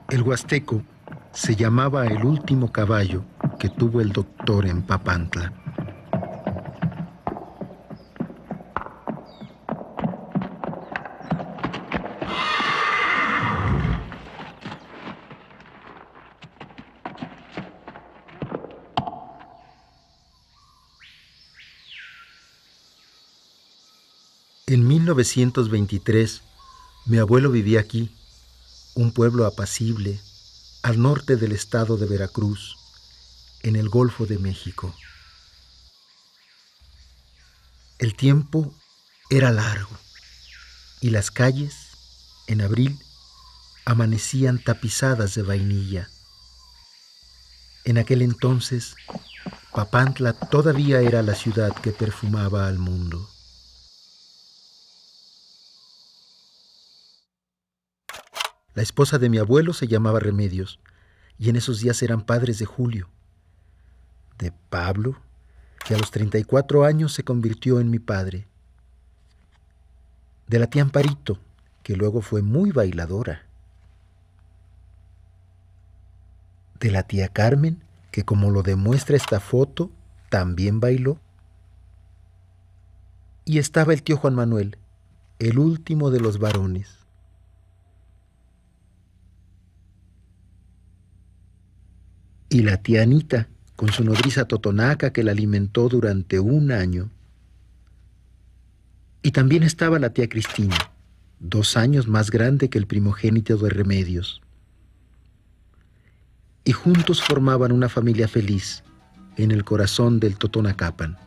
El huasteco se llamaba el último caballo que tuvo el doctor en Papantla. En 1923, mi abuelo vivía aquí, un pueblo apacible, al norte del estado de Veracruz, en el Golfo de México. El tiempo era largo y las calles, en abril, amanecían tapizadas de vainilla. En aquel entonces, Papantla todavía era la ciudad que perfumaba al mundo. La esposa de mi abuelo se llamaba Remedios, y en esos días eran padres de Julio, de Pablo, que a los 34 años se convirtió en mi padre, de la tía Amparito, que luego fue muy bailadora, de la tía Carmen, que como lo demuestra esta foto, también bailó, y estaba el tío Juan Manuel, el último de los varones. Y la tía Anita, con su nodriza Totonaca que la alimentó durante un año. Y también estaba la tía Cristina, 2 años más grande que el primogénito de Remedios. Y juntos formaban una familia feliz en el corazón del Totonacapan.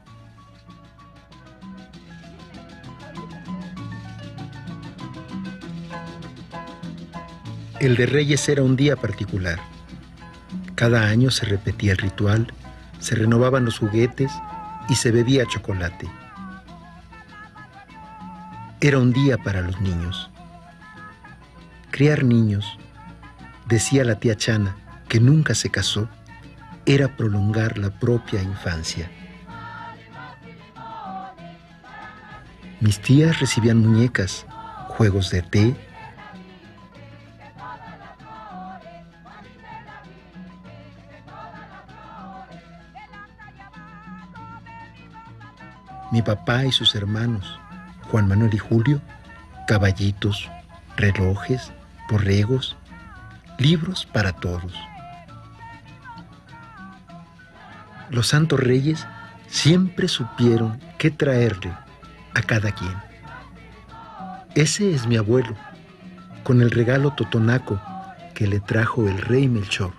El de Reyes era un día particular. Cada año se repetía el ritual, se renovaban los juguetes y se bebía chocolate. Era un día para los niños. Criar niños, decía la tía Chana, que nunca se casó, era prolongar la propia infancia. Mis tías recibían muñecas, juegos de té, mi papá y sus hermanos, Juan Manuel y Julio, caballitos, relojes, borregos, libros para todos. Los santos reyes siempre supieron qué traerle a cada quien. Ese es mi abuelo, con el regalo totonaco que le trajo el rey Melchor.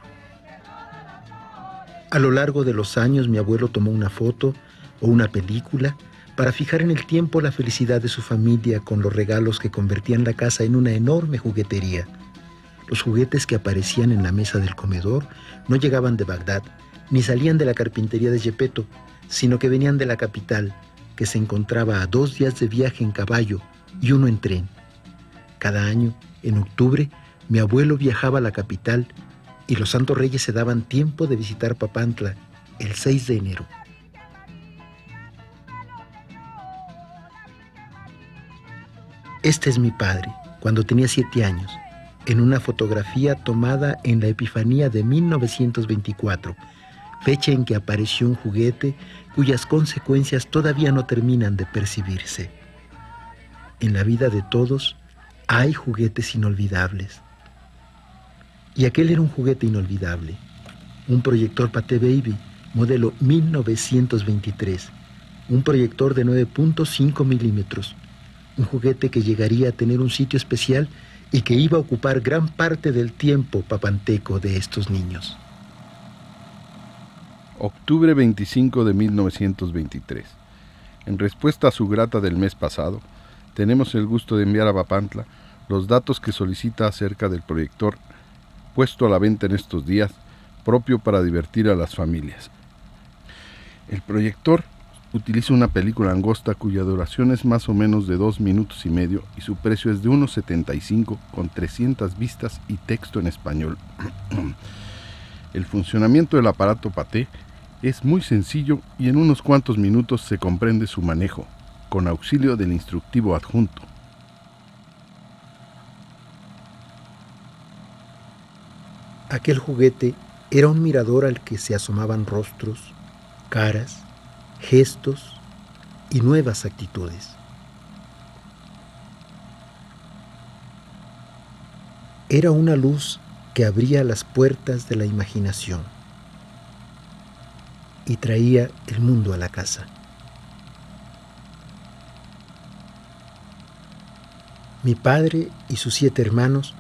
A lo largo de los años mi abuelo tomó una foto o una película para fijar en el tiempo la felicidad de su familia con los regalos que convertían la casa en una enorme juguetería. Los juguetes que aparecían en la mesa del comedor no llegaban de Bagdad, ni salían de la carpintería de Yepeto, sino que venían de la capital, que se encontraba a 2 días de viaje en caballo y 1 en tren. Cada año, en octubre, mi abuelo viajaba a la capital y los santos reyes se daban tiempo de visitar Papantla el 6 de enero. Este es mi padre, cuando tenía 7 años, en una fotografía tomada en la Epifanía de 1924, fecha en que apareció un juguete cuyas consecuencias todavía no terminan de percibirse. En la vida de todos hay juguetes inolvidables. Y aquel era un juguete inolvidable, un proyector Pathé Baby, modelo 1923, un proyector de 9.5 milímetros, un juguete que llegaría a tener un sitio especial y que iba a ocupar gran parte del tiempo papanteco de estos niños. Octubre 25 de 1923. En respuesta a su grata del mes pasado, tenemos el gusto de enviar a Papantla los datos que solicita acerca del proyector puesto a la venta en estos días, propio para divertir a las familias. El proyector utiliza una película angosta cuya duración es más o menos de 2 minutos y medio y su precio es de 1,75 con 300 vistas y texto en español. El funcionamiento del aparato Pathé es muy sencillo y en unos cuantos minutos se comprende su manejo, con auxilio del instructivo adjunto. Aquel juguete era un mirador al que se asomaban rostros, caras, gestos y nuevas actitudes. Era una luz que abría las puertas de la imaginación y traía el mundo a la casa. Mi padre y sus 7 hermanos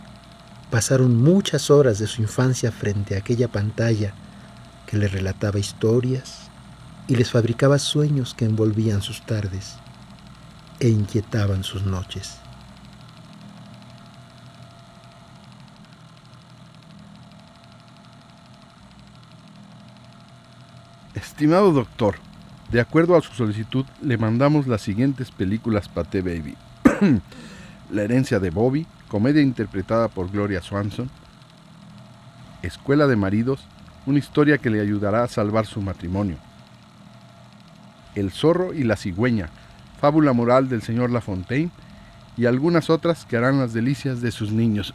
pasaron muchas horas de su infancia frente a aquella pantalla que les relataba historias y les fabricaba sueños que envolvían sus tardes e inquietaban sus noches. Estimado doctor, de acuerdo a su solicitud, le mandamos las siguientes películas Pathé Baby. La herencia de Bobby, comedia interpretada por Gloria Swanson. Escuela de maridos, una historia que le ayudará a salvar su matrimonio. El zorro y la cigüeña, fábula moral del señor La Fontaine, y algunas otras que harán las delicias de sus niños.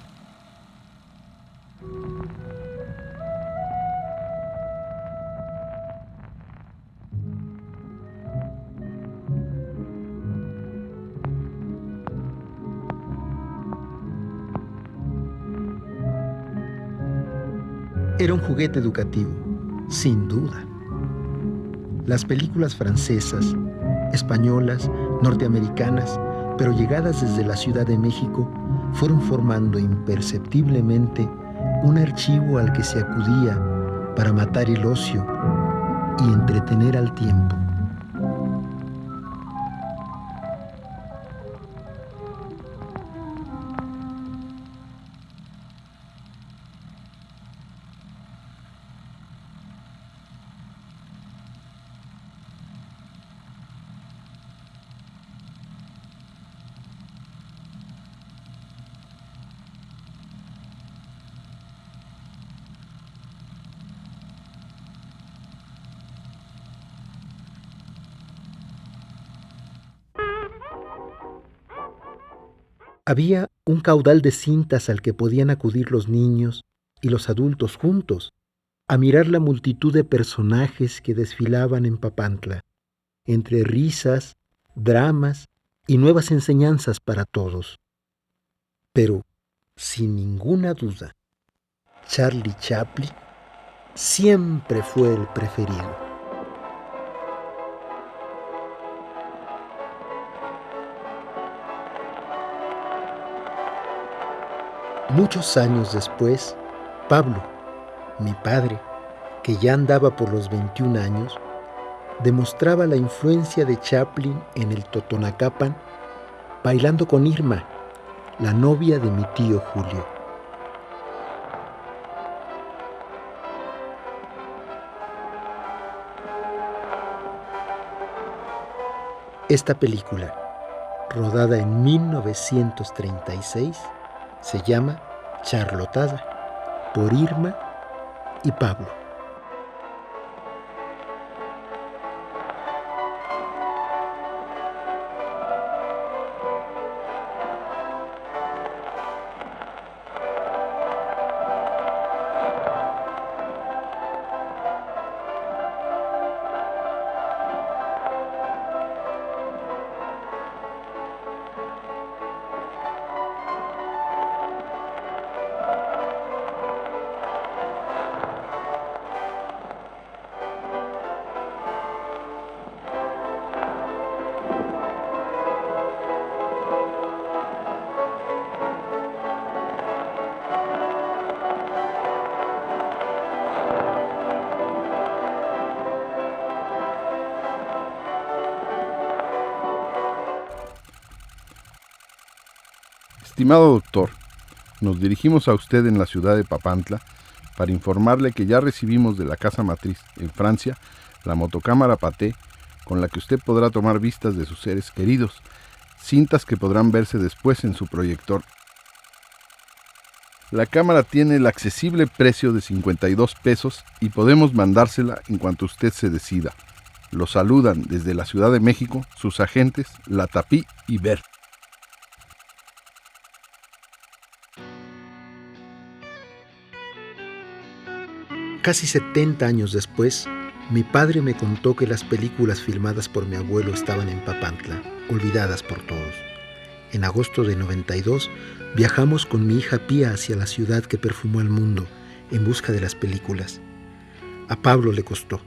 Era un juguete educativo, sin duda. Las películas francesas, españolas, norteamericanas, pero llegadas desde la Ciudad de México, fueron formando imperceptiblemente un archivo al que se acudía para matar el ocio y entretener al tiempo. Había un caudal de cintas al que podían acudir los niños y los adultos juntos a mirar la multitud de personajes que desfilaban en Papantla, entre risas, dramas y nuevas enseñanzas para todos. Pero, sin ninguna duda, Charlie Chaplin siempre fue el preferido. Muchos años después, Pablo, mi padre, que ya andaba por los 21 años, demostraba la influencia de Chaplin en el Totonacapan, bailando con Irma, la novia de mi tío Julio. Esta película, rodada en 1936, se llama Charlotada, por Irma y Pablo. Estimado doctor, nos dirigimos a usted en la ciudad de Papantla para informarle que ya recibimos de la casa matriz en Francia la motocámara Pathé, con la que usted podrá tomar vistas de sus seres queridos, cintas que podrán verse después en su proyector. La cámara tiene el accesible precio de 52 pesos y podemos mandársela en cuanto usted se decida. Lo saludan desde la Ciudad de México sus agentes Latapí y Bert. Casi 70 años después, mi padre me contó que las películas filmadas por mi abuelo estaban en Papantla, olvidadas por todos. En agosto de 92, viajamos con mi hija Pía hacia la ciudad que perfumó al mundo en busca de las películas. A Pablo le costó,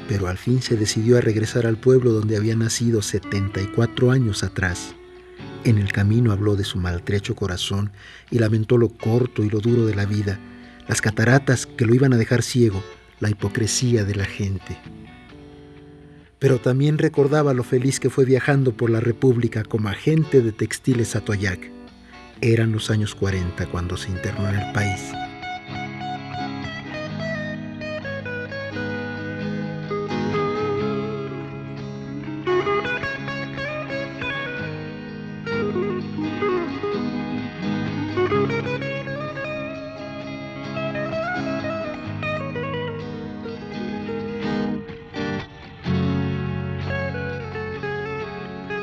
pero al fin se decidió a regresar al pueblo donde había nacido 74 años atrás. En el camino habló de su maltrecho corazón y lamentó lo corto y lo duro de la vida, las cataratas que lo iban a dejar ciego, la hipocresía de la gente. Pero también recordaba lo feliz que fue viajando por la República como agente de textiles Atoyac. Eran los años 40 cuando se internó en el país.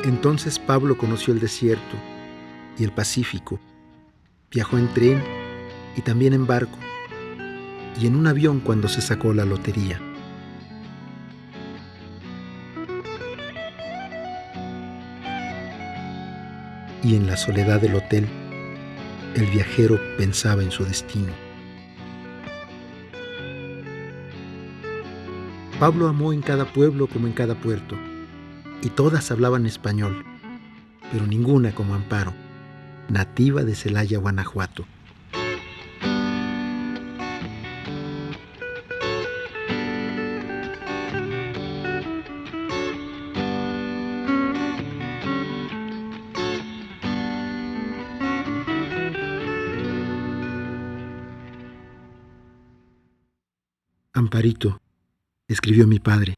Entonces Pablo conoció el desierto y el Pacífico. Viajó en tren y también en barco y en un avión cuando se sacó la lotería. Y en la soledad del hotel, el viajero pensaba en su destino. Pablo amó en cada pueblo como en cada puerto, y todas hablaban español, pero ninguna como Amparo, nativa de Celaya, Guanajuato. Amparito, escribió mi padre,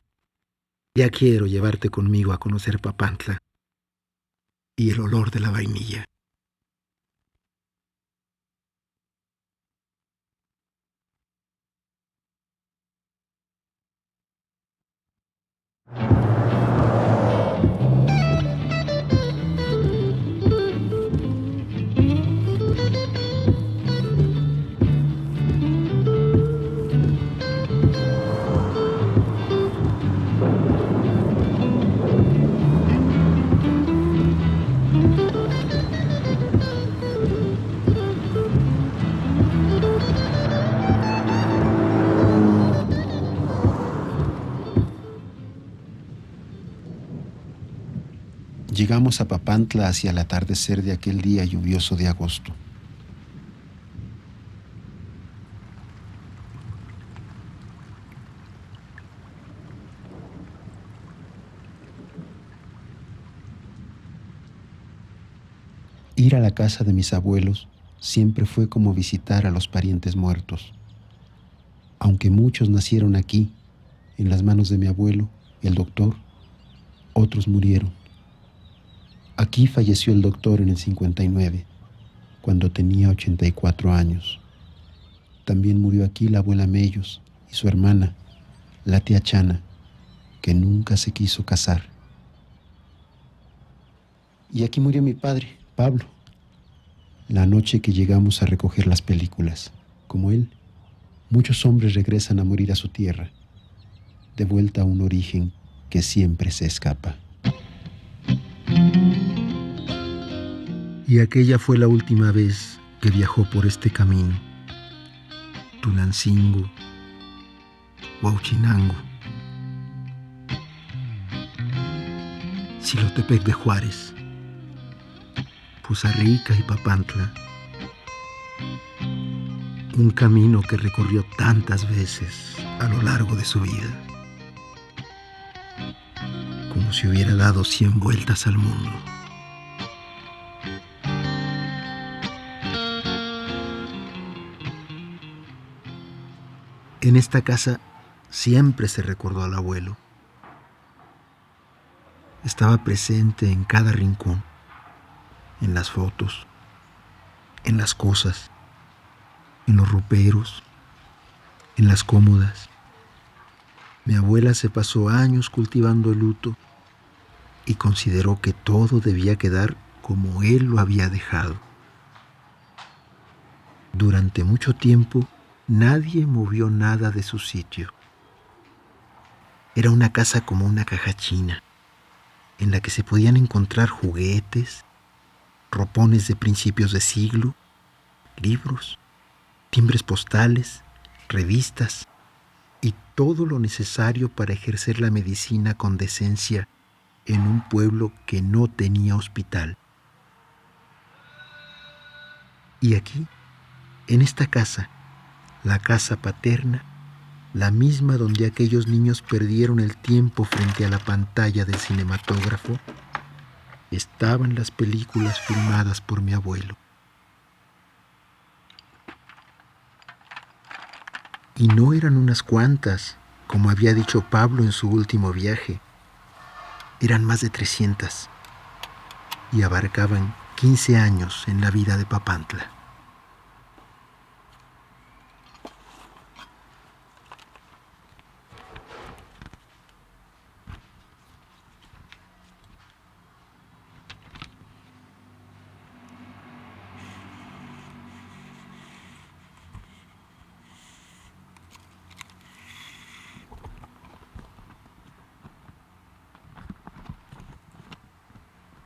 ya quiero llevarte conmigo a conocer Papantla y el olor de la vainilla. Llegamos a Papantla hacia el atardecer de aquel día lluvioso de agosto. Ir a la casa de mis abuelos siempre fue como visitar a los parientes muertos. Aunque muchos nacieron aquí, en las manos de mi abuelo, el doctor, otros murieron. Aquí falleció el doctor en el 59, cuando tenía 84 años. También murió aquí la abuela Mellos y su hermana, la tía Chana, que nunca se quiso casar. Y aquí murió mi padre, Pablo, la noche que llegamos a recoger las películas. Como él, muchos hombres regresan a morir a su tierra, de vuelta a un origen que siempre se escapa. Y aquella fue la última vez que viajó por este camino. Tulancingo, Huauchinango, Xilotepec de Juárez, Poza Rica y Papantla. Un camino que recorrió tantas veces a lo largo de su vida, como si hubiera dado 100 vueltas al mundo. En esta casa siempre se recordó al abuelo. Estaba presente en cada rincón, en las fotos, en las cosas, en los roperos, en las cómodas. Mi abuela se pasó años cultivando el luto y consideró que todo debía quedar como él lo había dejado. Durante mucho tiempo, nadie movió nada de su sitio. Era una casa como una caja china, en la que se podían encontrar juguetes, ropones de principios de siglo, libros, timbres postales, revistas y todo lo necesario para ejercer la medicina con decencia en un pueblo que no tenía hospital. Y aquí, en esta casa, la casa paterna, la misma donde aquellos niños perdieron el tiempo frente a la pantalla del cinematógrafo, estaban las películas filmadas por mi abuelo. Y no eran unas cuantas, como había dicho Pablo en su último viaje. Eran más de 300 y abarcaban 15 años en la vida de Papantla.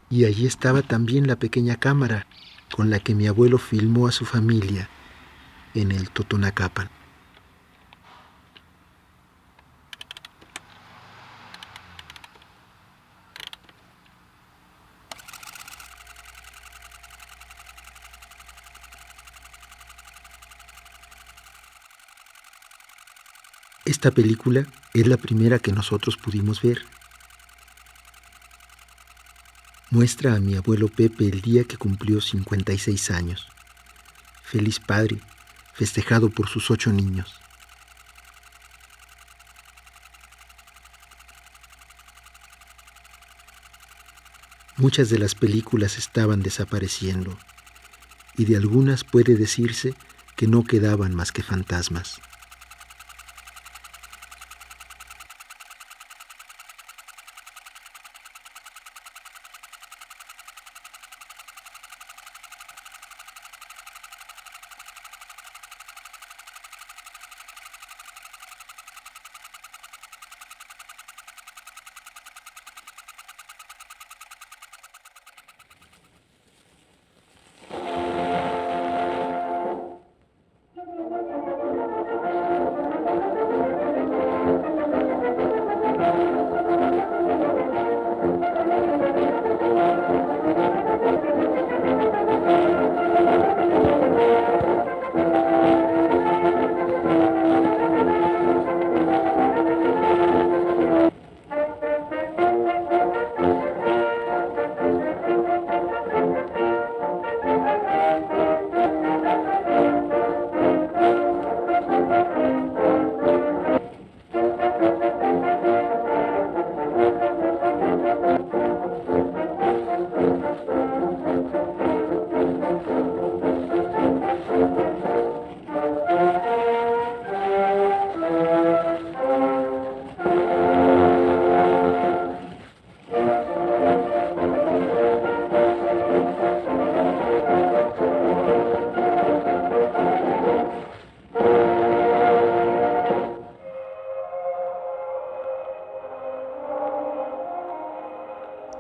Y allí estaba también la pequeña cámara con la que mi abuelo filmó a su familia en el Totonacapan. Esta película es la primera que nosotros pudimos ver. Muestra a mi abuelo Pepe el día que cumplió 56 años. Feliz padre, festejado por sus 8 niños. Muchas de las películas estaban desapareciendo y de algunas puede decirse que no quedaban más que fantasmas.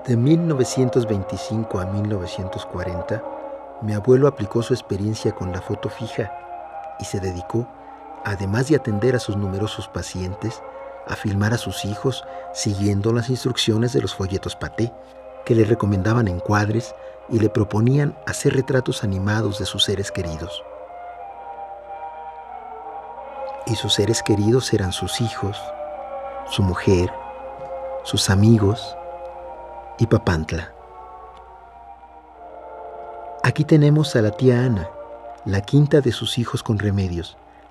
De 1925 a 1940, mi abuelo aplicó su experiencia con la foto fija y se dedicó, además de atender a sus numerosos pacientes, a filmar a sus hijos siguiendo las instrucciones de los folletos Paté, que le recomendaban encuadres y le proponían hacer retratos animados de sus seres queridos. Y sus seres queridos eran sus hijos, su mujer, sus amigos y Papantla. Aquí tenemos a la tía Ana, la quinta de sus hijos con remedios,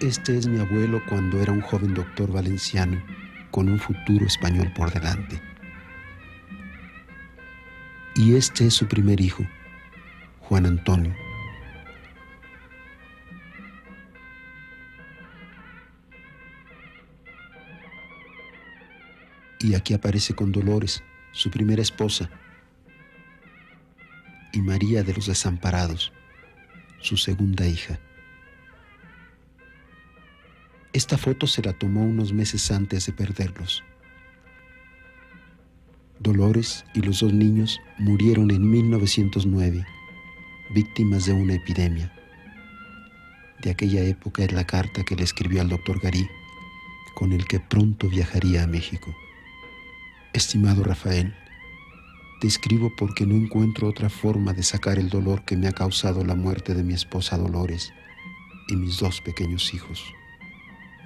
Este es mi abuelo cuando era un joven doctor valenciano con un futuro español por delante. Y este es su primer hijo, Juan Antonio. Y aquí aparece con Dolores, su primera esposa, y María de los Desamparados, su segunda hija. Esta foto se la tomó unos meses antes de perderlos. Dolores y los dos niños murieron en 1909, víctimas de una epidemia. De aquella época es la carta que le escribió al doctor Garí, con el que pronto viajaría a México. Estimado Rafael, te escribo porque no encuentro otra forma de sacar el dolor que me ha causado la muerte de mi esposa Dolores y mis dos pequeños hijos.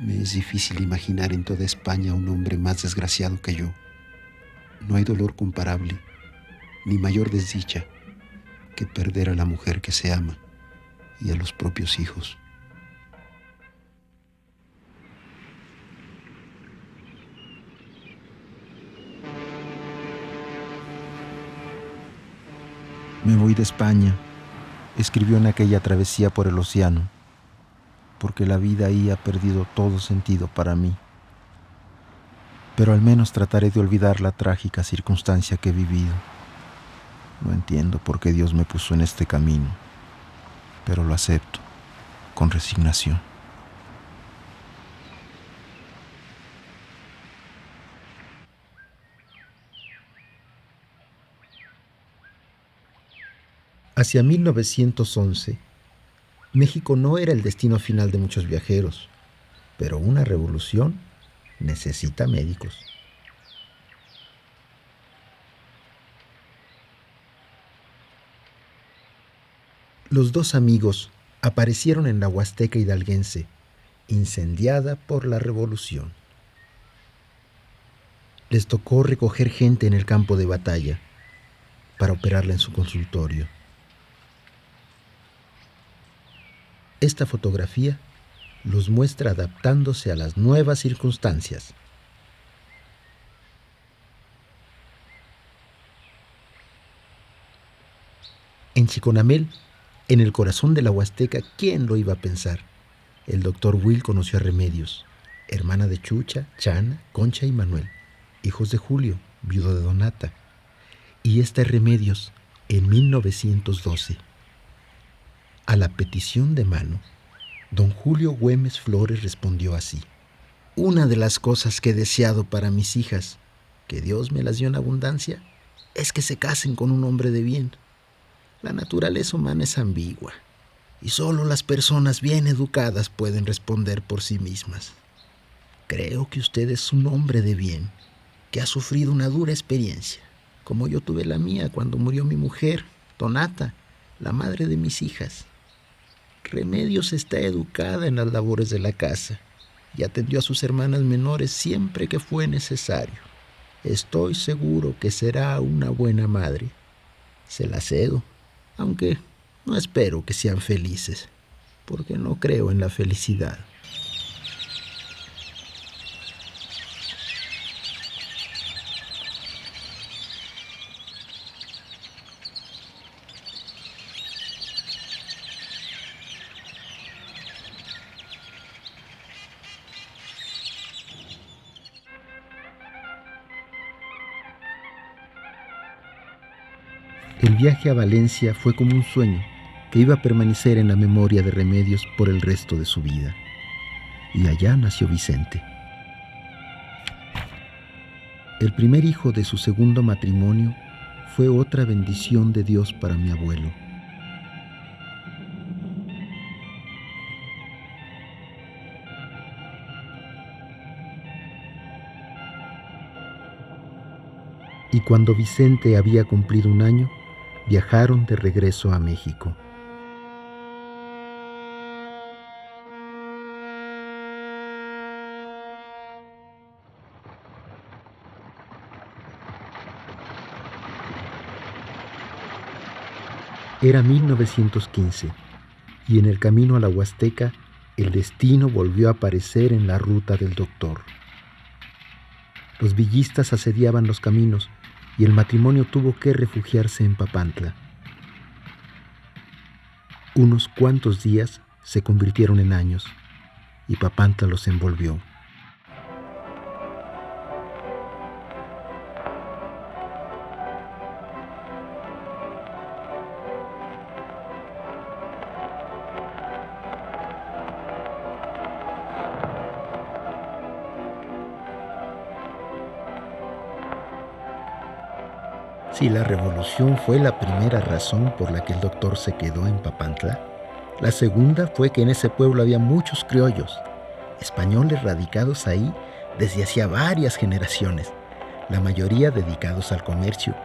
Me es difícil imaginar en toda España un hombre más desgraciado que yo. No hay dolor comparable, ni mayor desdicha, que perder a la mujer que se ama y a los propios hijos. Me voy de España, escribió en aquella travesía por el océano, porque la vida ahí ha perdido todo sentido para mí. Pero al menos trataré de olvidar la trágica circunstancia que he vivido. No entiendo por qué Dios me puso en este camino, pero lo acepto con resignación. Hacia 1911, México no era el destino final de muchos viajeros, pero una revolución necesita médicos. Los dos amigos aparecieron en la Huasteca hidalguense, incendiada por la revolución. Les tocó recoger gente en el campo de batalla para operarla en su consultorio. Esta fotografía los muestra adaptándose a las nuevas circunstancias. En Chiconamel, en el corazón de la Huasteca, ¿quién lo iba a pensar? El doctor Will conoció a Remedios, hermana de Chucha, Chana, Concha y Manuel, hijos de Julio, viudo de Donata. Y esta es Remedios en 1912. A la petición de mano, don Julio Güemes Flores respondió así: una de las cosas que he deseado para mis hijas, que Dios me las dio en abundancia, es que se casen con un hombre de bien. La naturaleza humana es ambigua y solo las personas bien educadas pueden responder por sí mismas. Creo que usted es un hombre de bien, que ha sufrido una dura experiencia, como yo tuve la mía cuando murió mi mujer, Donata, la madre de mis hijas. Remedios está educada en las labores de la casa y atendió a sus hermanas menores siempre que fue necesario. Estoy seguro que será una buena madre. Se la cedo, aunque no espero que sean felices, porque no creo en la felicidad. El viaje a Valencia fue como un sueño que iba a permanecer en la memoria de Remedios por el resto de su vida. Y allá nació Vicente. El primer hijo de su segundo matrimonio fue otra bendición de Dios para mi abuelo. Y cuando Vicente había cumplido un año, viajaron de regreso a México. Era 1915 y en el camino a la Huasteca El destino volvió a aparecer en la ruta del doctor. Los villistas asediaban los caminos y el matrimonio tuvo que refugiarse en Papantla. Unos cuantos días se convirtieron en años y Papantla los envolvió. Si la revolución fue la primera razón por la que el doctor se quedó en Papantla, la segunda fue que en ese pueblo había muchos criollos, españoles radicados ahí desde hacía varias generaciones, la mayoría dedicados al comercio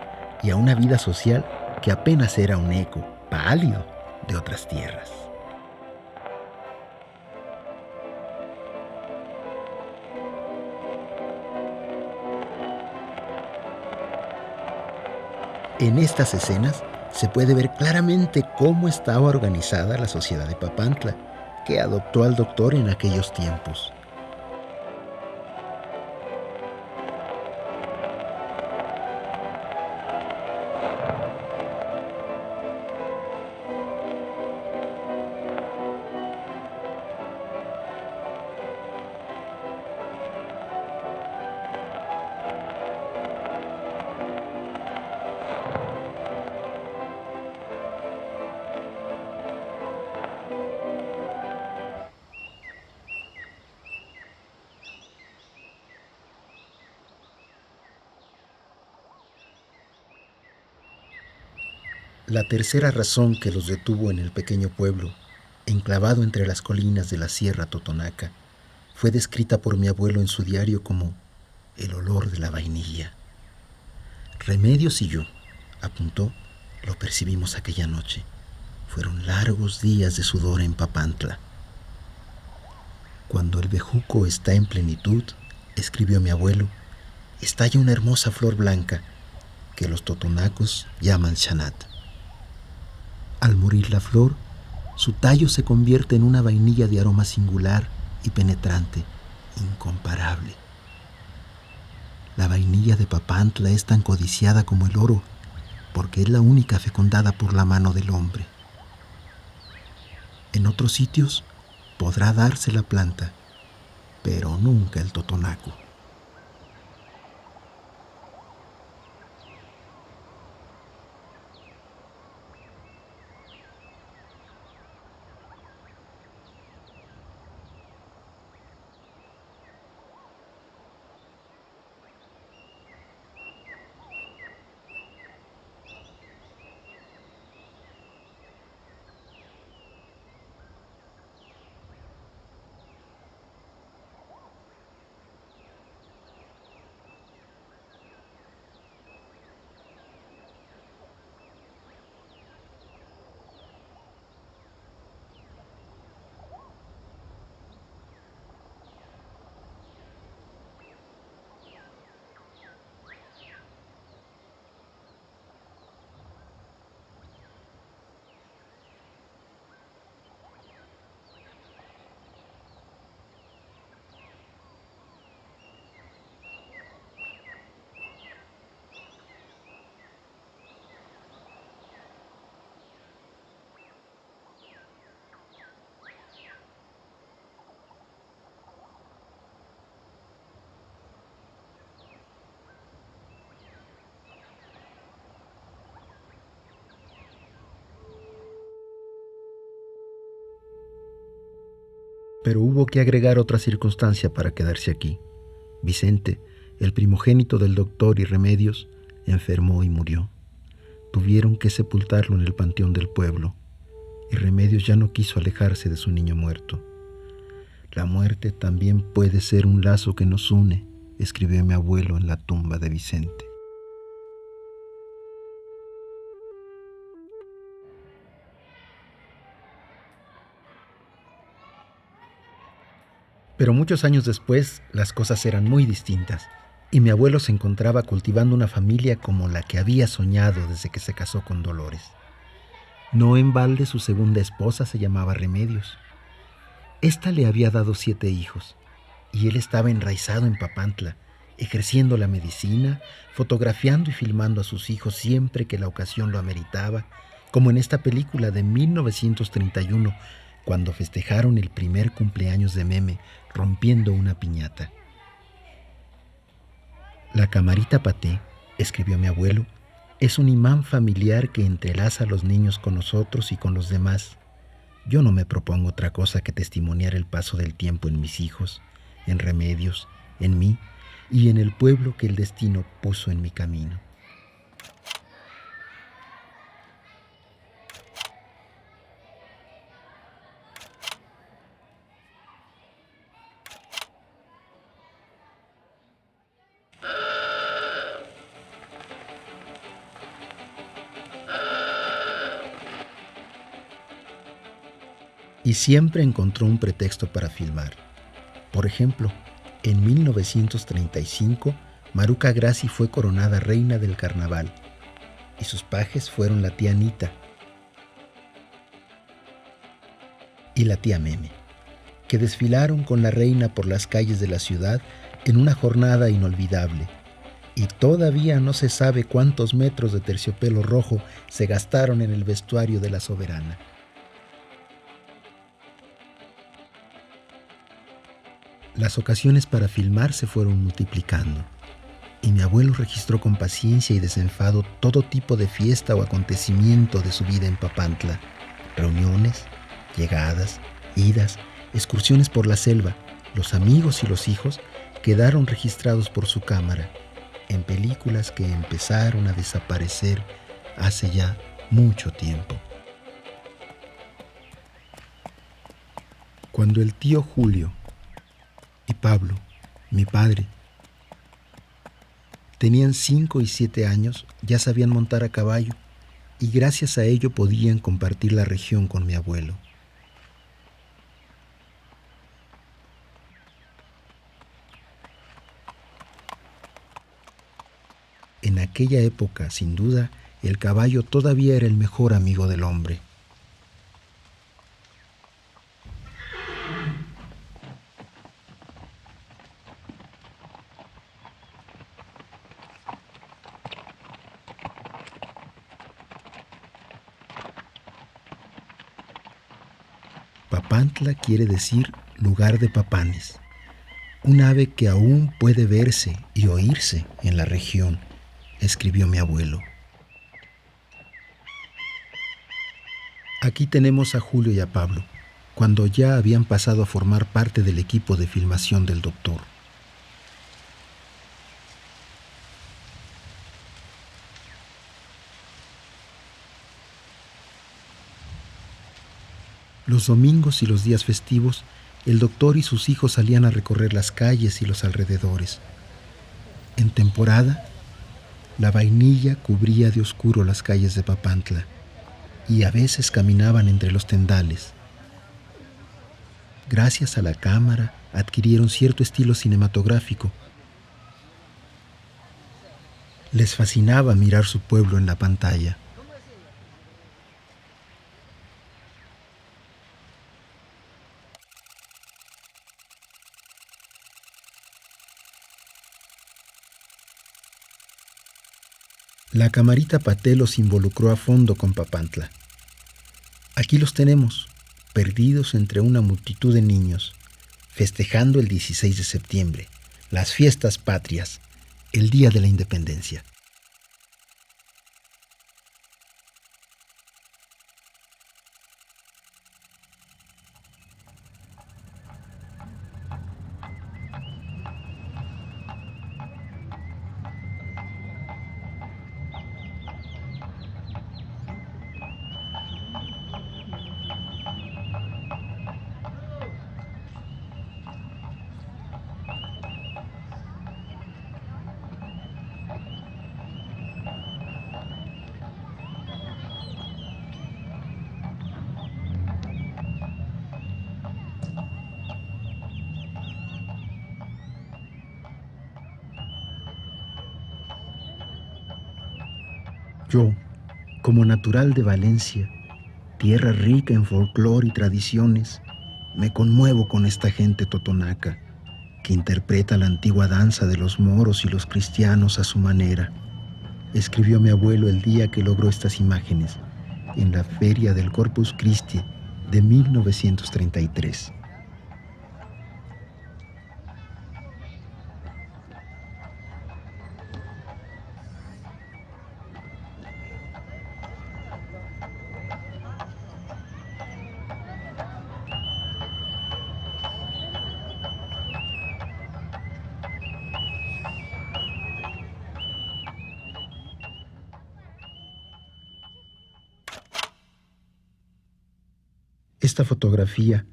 y a una vida social que apenas era un eco pálido de otras tierras. En estas escenas se puede ver claramente cómo estaba organizada la sociedad de Papantla, que adoptó al doctor en aquellos tiempos. La tercera razón que los detuvo en el pequeño pueblo, enclavado entre las colinas de la Sierra Totonaca, fue descrita por mi abuelo en su diario como el olor de la vainilla. Remedios y yo, apuntó, lo percibimos aquella noche. Fueron largos días de sudor en Papantla. Cuando el bejuco está en plenitud, escribió mi abuelo, estalla una hermosa flor blanca que los totonacos llaman chanat. Al morir la flor, su tallo se convierte en una vainilla de aroma singular y penetrante, incomparable. La vainilla de Papantla es tan codiciada como el oro, porque es la única fecundada por la mano del hombre. En otros sitios podrá darse la planta, pero nunca el totonaco. Pero hubo que agregar otra circunstancia para quedarse aquí. Vicente, el primogénito del doctor y Remedios, enfermó y murió. Tuvieron que sepultarlo en el panteón del pueblo, y Remedios ya no quiso alejarse de su niño muerto. La muerte también puede ser un lazo que nos une, escribió mi abuelo en la tumba de Vicente. Pero muchos años después, las cosas eran muy distintas, y mi abuelo se encontraba cultivando una familia como la que había soñado desde que se casó con Dolores. No en balde su segunda esposa se llamaba Remedios. Esta le había dado 7 hijos, y él estaba enraizado en Papantla, ejerciendo la medicina, fotografiando y filmando a sus hijos siempre que la ocasión lo ameritaba, como en esta película de 1931, cuando festejaron el primer cumpleaños de Meme rompiendo una piñata. La camarita paté, escribió mi abuelo, es un imán familiar que entrelaza a los niños con nosotros y con los demás. Yo no me propongo otra cosa que testimoniar el paso del tiempo en mis hijos, en Remedios, en mí y en el pueblo que el destino puso en mi camino. Y siempre encontró un pretexto para filmar. Por ejemplo, en 1935, Maruca Grassi fue coronada reina del carnaval y sus pajes fueron la tía Anita y la tía Meme, que desfilaron con la reina por las calles de la ciudad en una jornada inolvidable. Y todavía no se sabe cuántos metros de terciopelo rojo se gastaron en el vestuario de la soberana. Las ocasiones para filmar se fueron multiplicando, y mi abuelo registró con paciencia y desenfado todo tipo de fiesta o acontecimiento de su vida en Papantla: reuniones, llegadas, idas, excursiones por la selva. Los amigos y los hijos quedaron registrados por su cámara en películas que empezaron a desaparecer hace ya mucho tiempo. Cuando el tío Julio y Pablo, mi padre, tenían 5 y 7 años, ya sabían montar a caballo y gracias a ello podían compartir la región con mi abuelo. En aquella época, sin duda, el caballo todavía era el mejor amigo del hombre. Papantla quiere decir lugar de papanes, un ave que aún puede verse y oírse en la región, escribió mi abuelo. Aquí tenemos a Julio y a Pablo, cuando ya habían pasado a formar parte del equipo de filmación del doctor. Los domingos y los días festivos, el doctor y sus hijos salían a recorrer las calles y los alrededores. En temporada, la vainilla cubría de oscuro las calles de Papantla y a veces caminaban entre los tendales. Gracias a la cámara adquirieron cierto estilo cinematográfico. Les fascinaba mirar su pueblo en la pantalla. La camarita paté los involucró a fondo con Papantla. Aquí los tenemos, perdidos entre una multitud de niños, festejando el 16 de septiembre, las fiestas patrias, el Día de la Independencia. Yo, como natural de Valencia, tierra rica en folclore y tradiciones, Me conmuevo con esta gente totonaca que interpreta la antigua danza de los moros y los cristianos a su manera, escribió mi abuelo el día que logró estas imágenes en la feria del Corpus Christi de 1933. Esta fotografía,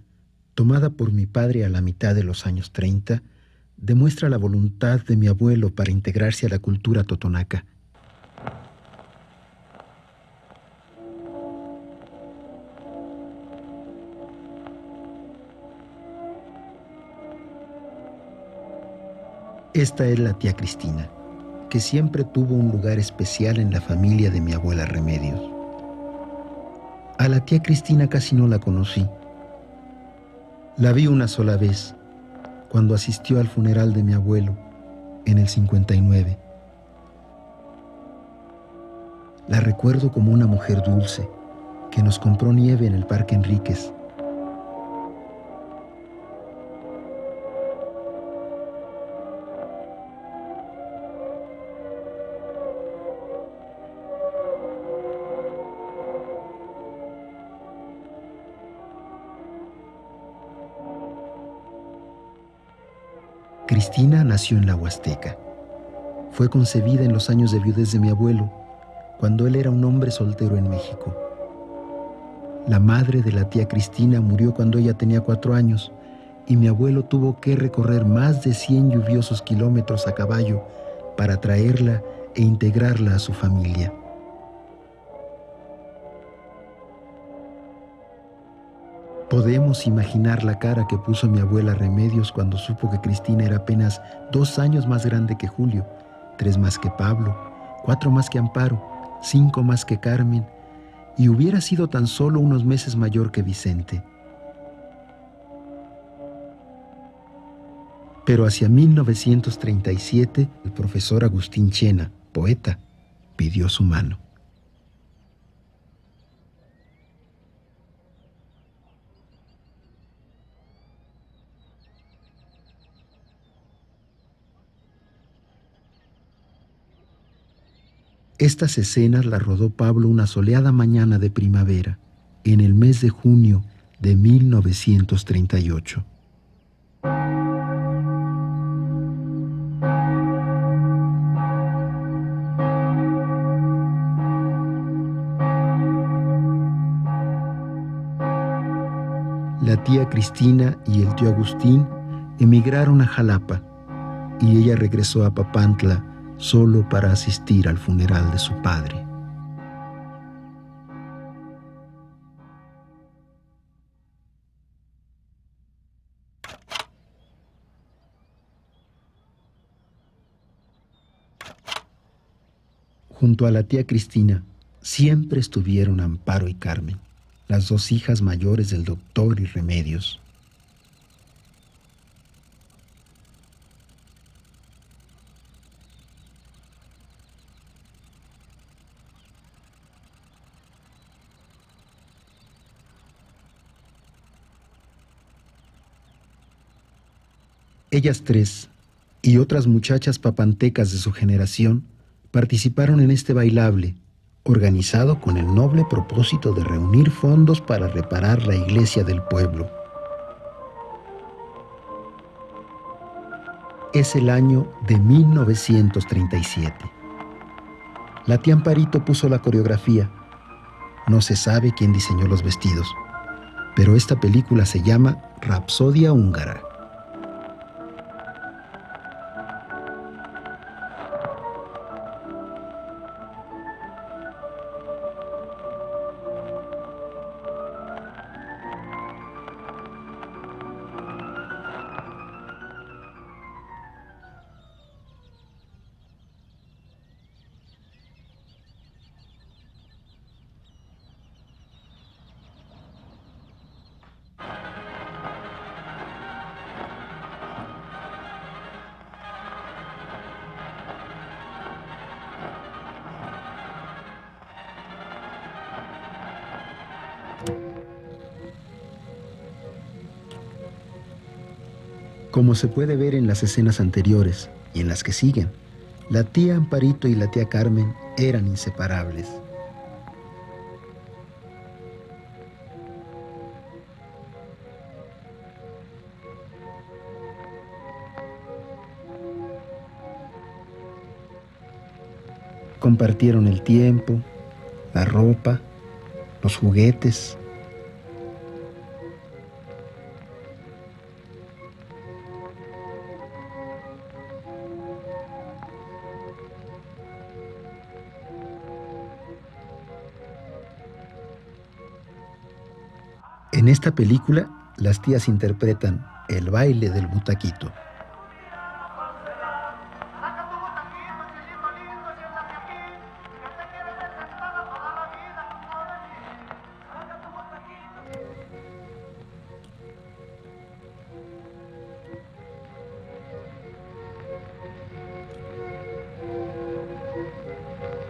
tomada por mi padre a la mitad de los años 30, demuestra la voluntad de mi abuelo para integrarse a la cultura totonaca. Esta es la tía Cristina, que siempre tuvo un lugar especial en la familia de mi abuela Remedios. A la tía Cristina casi no la conocí. La vi una sola vez, cuando asistió al funeral de mi abuelo, en el 59. La recuerdo como una mujer dulce, que nos compró nieve en el Parque Enríquez. Cristina nació en la Huasteca. Fue concebida en los años de viudez de mi abuelo, cuando él era un hombre soltero en México. La madre de la tía Cristina murió cuando ella tenía 4 años y mi abuelo tuvo que recorrer más de 100 lluviosos kilómetros a caballo para traerla e integrarla a su familia. Podemos imaginar la cara que puso mi abuela Remedios cuando supo que Cristina era apenas 2 años más grande que Julio, 3 más que Pablo, 4 más que Amparo, 5 más que Carmen, y hubiera sido tan solo unos meses mayor que Vicente. Pero hacia 1937, el profesor Agustín Chena, poeta, pidió su mano. Estas escenas las rodó Pablo una soleada mañana de primavera, en el mes de junio de 1938. La tía Cristina y el tío Agustín emigraron a Jalapa y ella regresó a Papantla solo para asistir al funeral de su padre. Junto a la tía Cristina siempre estuvieron Amparo y Carmen, las 2 hijas mayores del doctor y Remedios. Ellas 3 y otras muchachas papantecas de su generación participaron en este bailable, organizado con el noble propósito de reunir fondos para reparar la iglesia del pueblo. Es el año de 1937. La tía Amparito puso la coreografía. No se sabe quién diseñó los vestidos, pero esta película se llama Rapsodia Húngara. Como se puede ver en las escenas anteriores y en las que siguen, la tía Amparito y la tía Carmen eran inseparables. Compartieron el tiempo, la ropa, los juguetes. En esta película, las tías interpretan el baile del butaquito.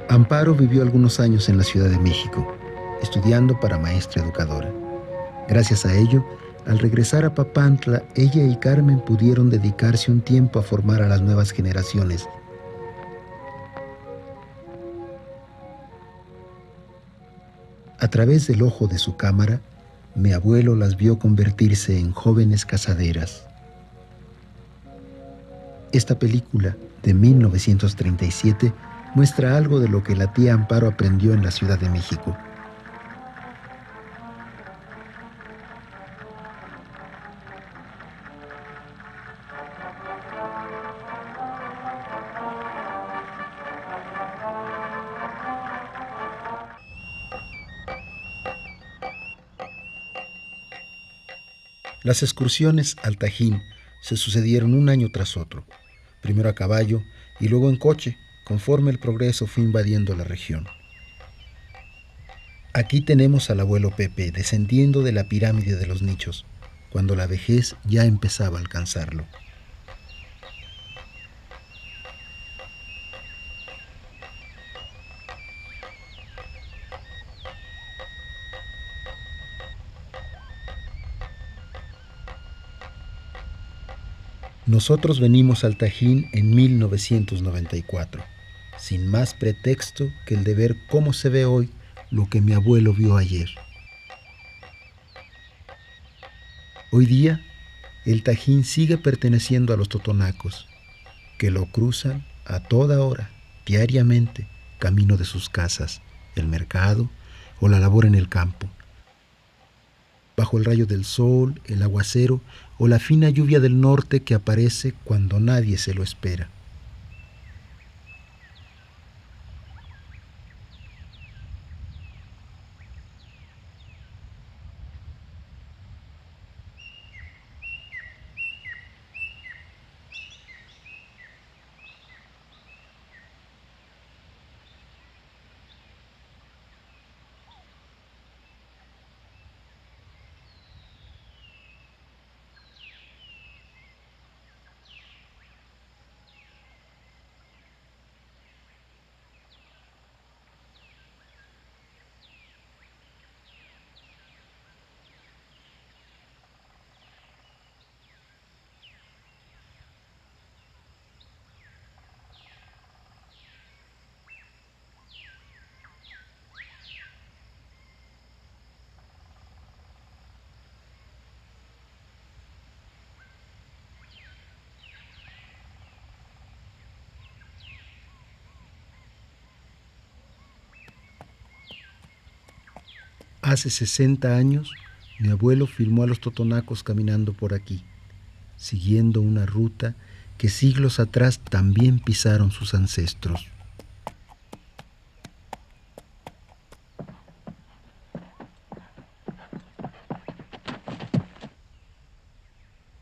Amparo vivió algunos años en la Ciudad de México, estudiando para maestra educadora. Gracias a ello, al regresar a Papantla, ella y Carmen pudieron dedicarse un tiempo a formar a las nuevas generaciones. A través del ojo de su cámara, mi abuelo las vio convertirse en jóvenes casaderas. Esta película, de 1937, muestra algo de lo que la tía Amparo aprendió en la Ciudad de México. Las excursiones al Tajín se sucedieron un año tras otro, primero a caballo y luego en coche, conforme el progreso fue invadiendo la región. Aquí tenemos al abuelo Pepe descendiendo de la pirámide de los nichos, cuando la vejez ya empezaba a alcanzarlo. Nosotros venimos al Tajín en 1994, sin más pretexto que el de ver cómo se ve hoy lo que mi abuelo vio ayer. Hoy día, el Tajín sigue perteneciendo a los totonacos, que lo cruzan a toda hora, diariamente, camino de sus casas, el mercado o la labor en el campo. Bajo el rayo del sol, el aguacero o la fina lluvia del norte que aparece cuando nadie se lo espera. Hace 60 años, mi abuelo filmó a los totonacos caminando por aquí, siguiendo una ruta que siglos atrás también pisaron sus ancestros.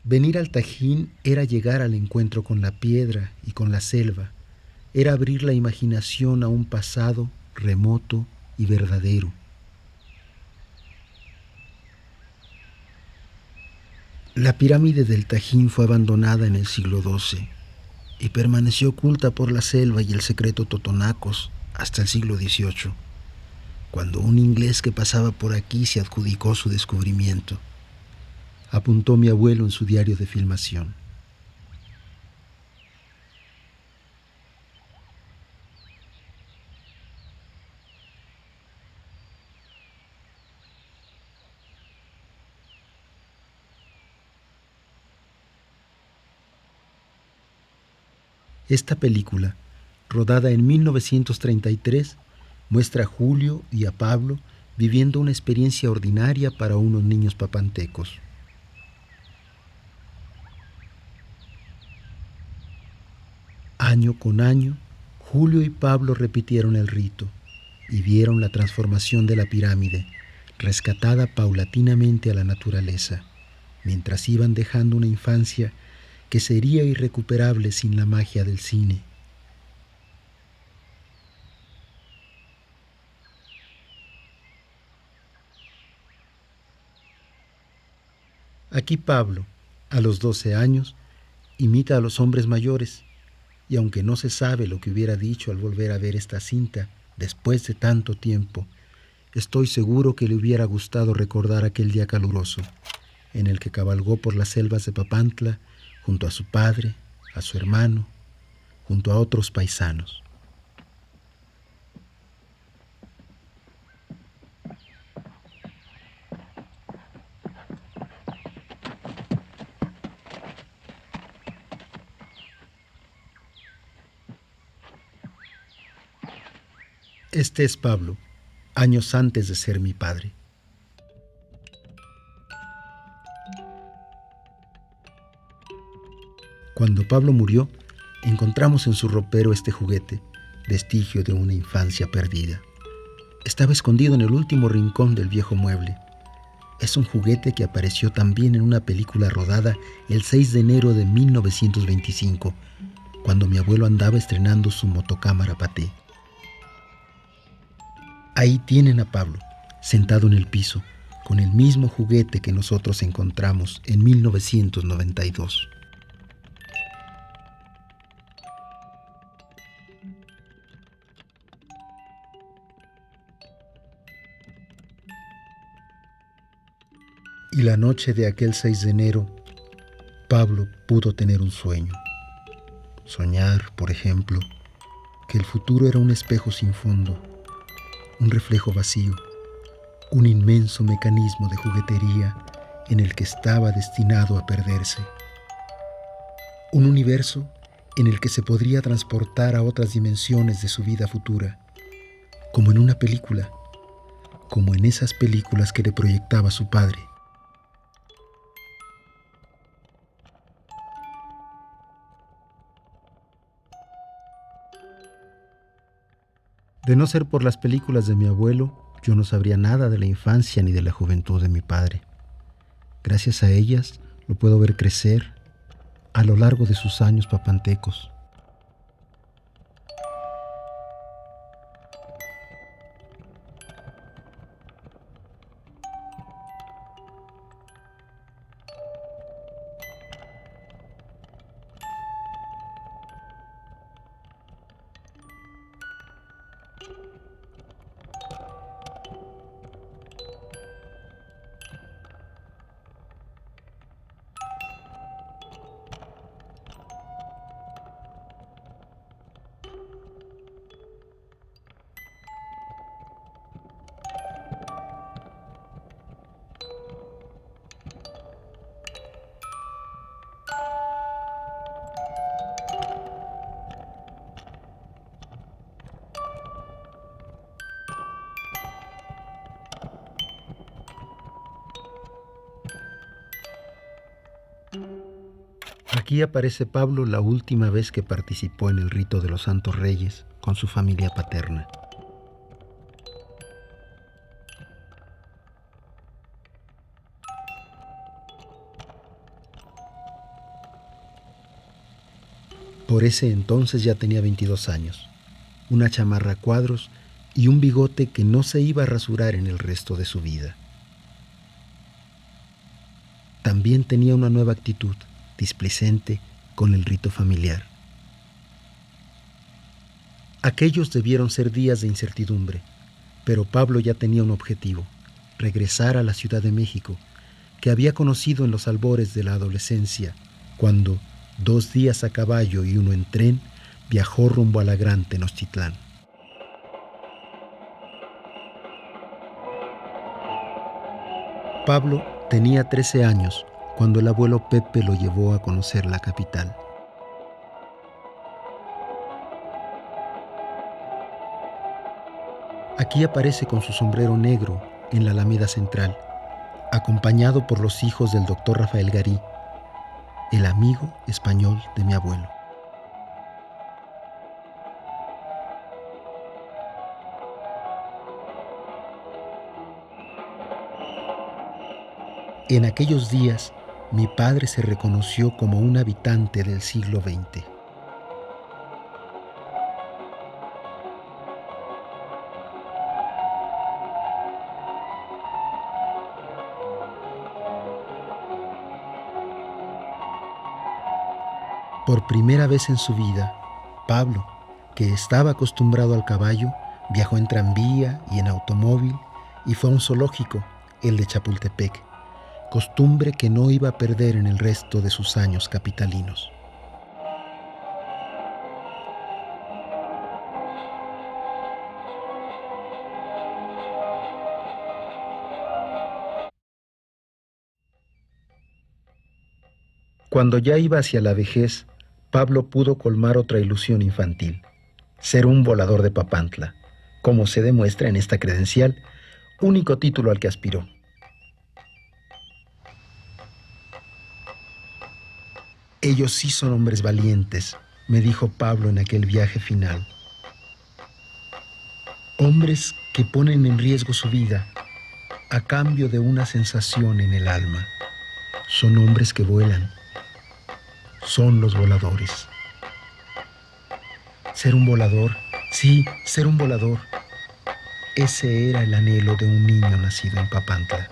Venir al Tajín era llegar al encuentro con la piedra y con la selva, era abrir la imaginación a un pasado remoto y verdadero. La pirámide del Tajín fue abandonada en el siglo XII y permaneció oculta por la selva y el secreto totonacos hasta el siglo XVIII, cuando un inglés que pasaba por aquí se adjudicó su descubrimiento, apuntó mi abuelo en su diario de filmación. Esta película, rodada en 1933, muestra a Julio y a Pablo viviendo una experiencia ordinaria para unos niños papantecos. Año con año, Julio y Pablo repitieron el rito y vieron la transformación de la pirámide, rescatada paulatinamente a la naturaleza, mientras iban dejando una infancia que sería irrecuperable sin la magia del cine. Aquí Pablo, a los 12 años, imita a los hombres mayores, y aunque no se sabe lo que hubiera dicho al volver a ver esta cinta después de tanto tiempo, estoy seguro que le hubiera gustado recordar aquel día caluroso, en el que cabalgó por las selvas de Papantla junto a su padre, a su hermano, junto a otros paisanos. Este es Pablo, años antes de ser mi padre. Cuando Pablo murió, encontramos en su ropero este juguete, vestigio de una infancia perdida. Estaba escondido en el último rincón del viejo mueble. Es un juguete que apareció también en una película rodada el 6 de enero de 1925, cuando mi abuelo andaba estrenando su motocámara Paté. Ahí tienen a Pablo, sentado en el piso, con el mismo juguete que nosotros encontramos en 1992. Y la noche de aquel 6 de enero, Pablo pudo tener un sueño. Soñar, por ejemplo, que el futuro era un espejo sin fondo, un reflejo vacío, un inmenso mecanismo de juguetería en el que estaba destinado a perderse. Un universo en el que se podría transportar a otras dimensiones de su vida futura, como en una película, como en esas películas que le proyectaba su padre. De no ser por las películas de mi abuelo, yo no sabría nada de la infancia ni de la juventud de mi padre. Gracias a ellas lo puedo ver crecer a lo largo de sus años papantecos. Aquí aparece Pablo la última vez que participó en el rito de los Santos Reyes con su familia paterna. Por ese entonces ya tenía 22 años, una chamarra a cuadros y un bigote que no se iba a rasurar en el resto de su vida. También tenía una nueva actitud, displicente con el rito familiar. Aquellos debieron ser días de incertidumbre, pero Pablo ya tenía un objetivo: regresar a la Ciudad de México, que había conocido en los albores de la adolescencia, cuando, 2 días a caballo y 1 en tren, viajó rumbo a la gran Tenochtitlán. Pablo tenía 13 años cuando el abuelo Pepe lo llevó a conocer la capital. Aquí aparece con su sombrero negro en la Alameda Central, acompañado por los hijos del doctor Rafael Garí, el amigo español de mi abuelo. En aquellos días, mi padre se reconoció como un habitante del siglo XX. Por primera vez en su vida, Pablo, que estaba acostumbrado al caballo, viajó en tranvía y en automóvil y fue a un zoológico, el de Chapultepec, costumbre que no iba a perder en el resto de sus años capitalinos. Cuando ya iba hacia la vejez, Pablo pudo colmar otra ilusión infantil: ser un volador de Papantla, como se demuestra en esta credencial, único título al que aspiró. Ellos sí son hombres valientes, me dijo Pablo en aquel viaje final. Hombres que ponen en riesgo su vida a cambio de una sensación en el alma. Son hombres que vuelan. Son los voladores. Ser un volador, sí, ser un volador. Ese era el anhelo de un niño nacido en Papantla.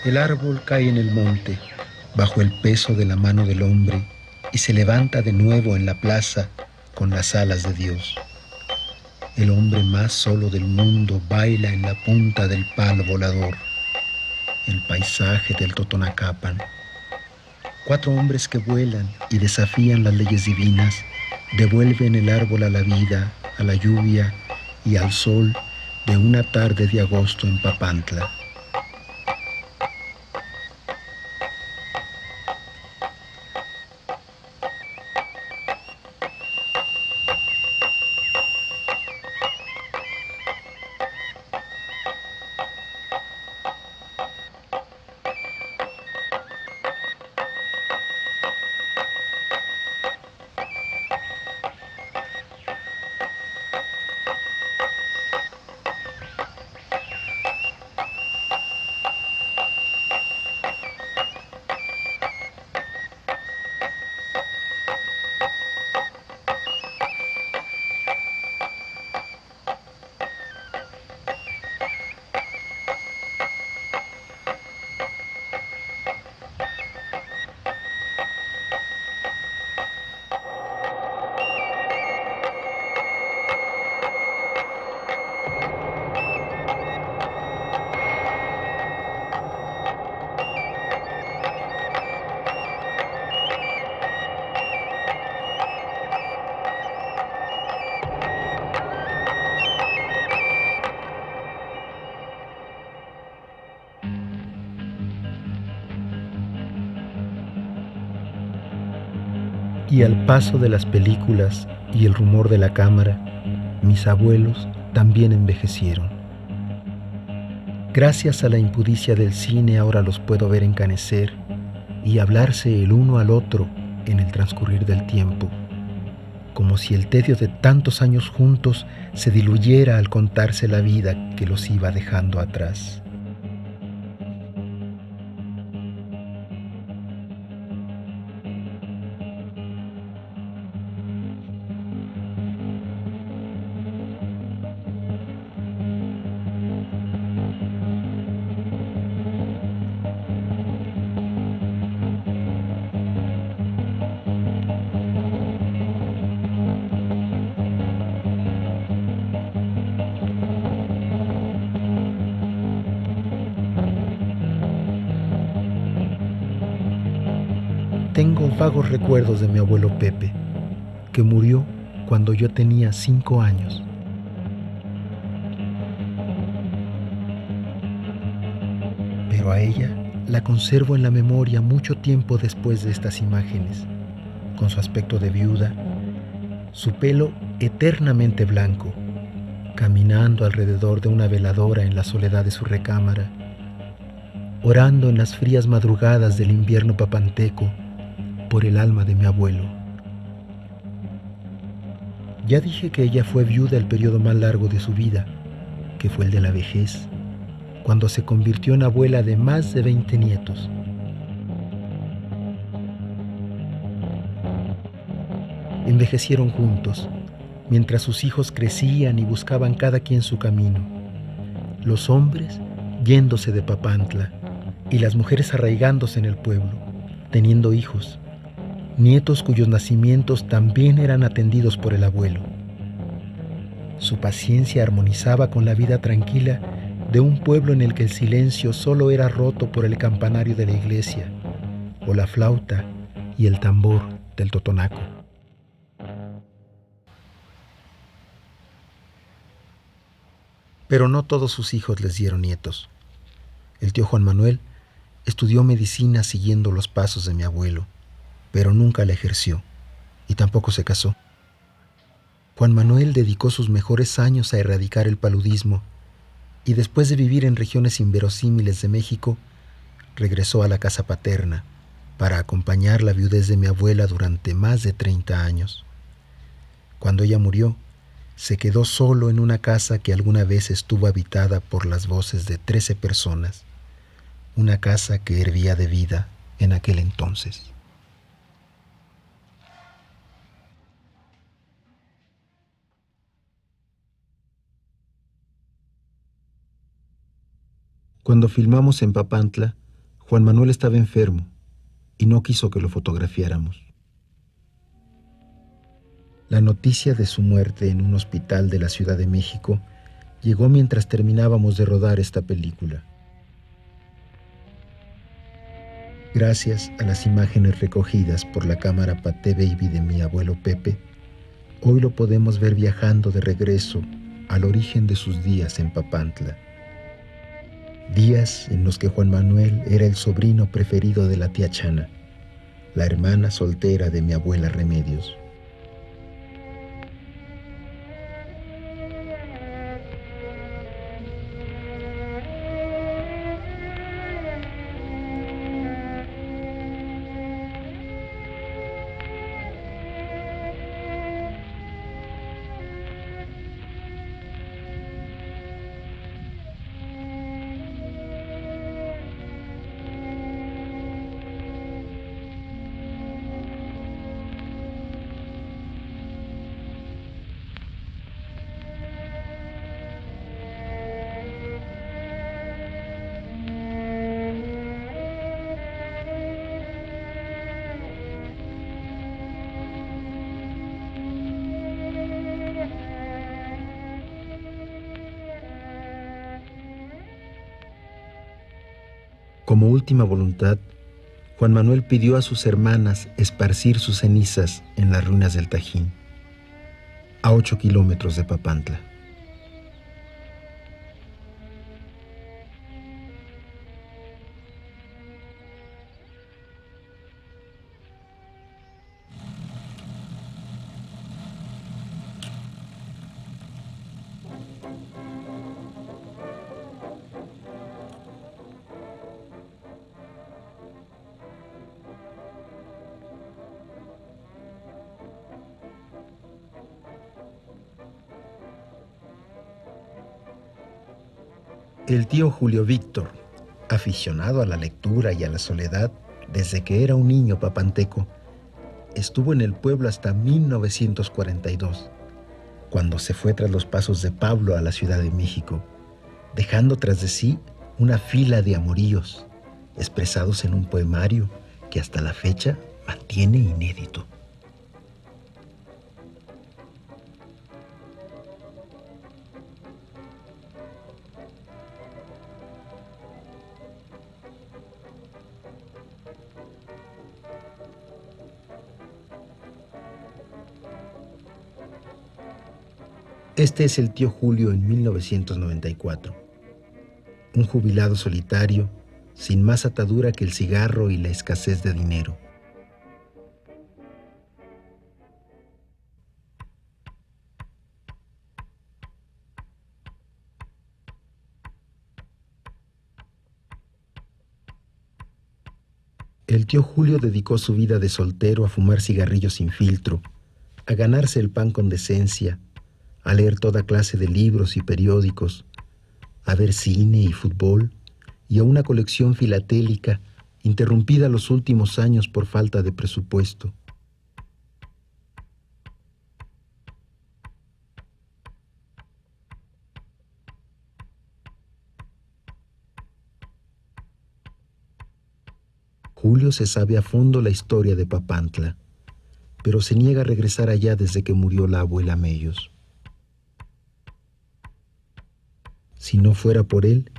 El árbol cae en el monte, bajo el peso de la mano del hombre, y se levanta de nuevo en la plaza con las alas de Dios. El hombre más solo del mundo baila en la punta del palo volador, el paisaje del Totonacapan. 4 hombres que vuelan y desafían las leyes divinas, devuelven el árbol a la vida, a la lluvia y al sol de una tarde de agosto en Papantla. Y al paso de las películas y el rumor de la cámara, mis abuelos también envejecieron. Gracias a la impudicia del cine ahora los puedo ver encanecer y hablarse el uno al otro en el transcurrir del tiempo, como si el tedio de tantos años juntos se diluyera al contarse la vida que los iba dejando atrás. Tengo vagos recuerdos de mi abuelo Pepe, que murió cuando yo tenía 5 años. Pero a ella la conservo en la memoria mucho tiempo después de estas imágenes, con su aspecto de viuda, su pelo eternamente blanco, caminando alrededor de una veladora en la soledad de su recámara, orando en las frías madrugadas del invierno papanteco por el alma de mi abuelo. Ya dije que ella fue viuda el periodo más largo de su vida, que fue el de la vejez, cuando se convirtió en abuela de más de 20 nietos. Envejecieron juntos, mientras sus hijos crecían y buscaban cada quien su camino. Los hombres yéndose de Papantla y las mujeres arraigándose en el pueblo, teniendo hijos, nietos cuyos nacimientos también eran atendidos por el abuelo. Su paciencia armonizaba con la vida tranquila de un pueblo en el que el silencio solo era roto por el campanario de la iglesia o la flauta y el tambor del totonaco. Pero no todos sus hijos les dieron nietos. El tío Juan Manuel estudió medicina siguiendo los pasos de mi abuelo, pero nunca la ejerció y tampoco se casó. Juan Manuel dedicó sus mejores años a erradicar el paludismo y después de vivir en regiones inverosímiles de México, regresó a la casa paterna para acompañar la viudez de mi abuela durante más de 30 años. Cuando ella murió, se quedó solo en una casa que alguna vez estuvo habitada por las voces de 13 personas, una casa que hervía de vida en aquel entonces. Cuando filmamos en Papantla, Juan Manuel estaba enfermo y no quiso que lo fotografiáramos. La noticia de su muerte en un hospital de la Ciudad de México llegó mientras terminábamos de rodar esta película. Gracias a las imágenes recogidas por la cámara Pathé Baby de mi abuelo Pepe, hoy lo podemos ver viajando de regreso al origen de sus días en Papantla. Días en los que Juan Manuel era el sobrino preferido de la tía Chana, la hermana soltera de mi abuela Remedios. Como última voluntad, Juan Manuel pidió a sus hermanas esparcir sus cenizas en las ruinas del Tajín, a 8 kilómetros de Papantla. El tío Julio Víctor, aficionado a la lectura y a la soledad desde que era un niño papanteco, estuvo en el pueblo hasta 1942, cuando se fue tras los pasos de Pablo a la Ciudad de México, dejando tras de sí una fila de amoríos, expresados en un poemario que hasta la fecha mantiene inédito. Este es el tío Julio en 1994. Un jubilado solitario, sin más atadura que el cigarro y la escasez de dinero. El tío Julio dedicó su vida de soltero a fumar cigarrillos sin filtro, a ganarse el pan con decencia, a leer toda clase de libros y periódicos, a ver cine y fútbol, y a una colección filatélica interrumpida los últimos años por falta de presupuesto. Julio se sabe a fondo la historia de Papantla, pero se niega a regresar allá desde que murió la abuela Mellos. Si no fuera por él,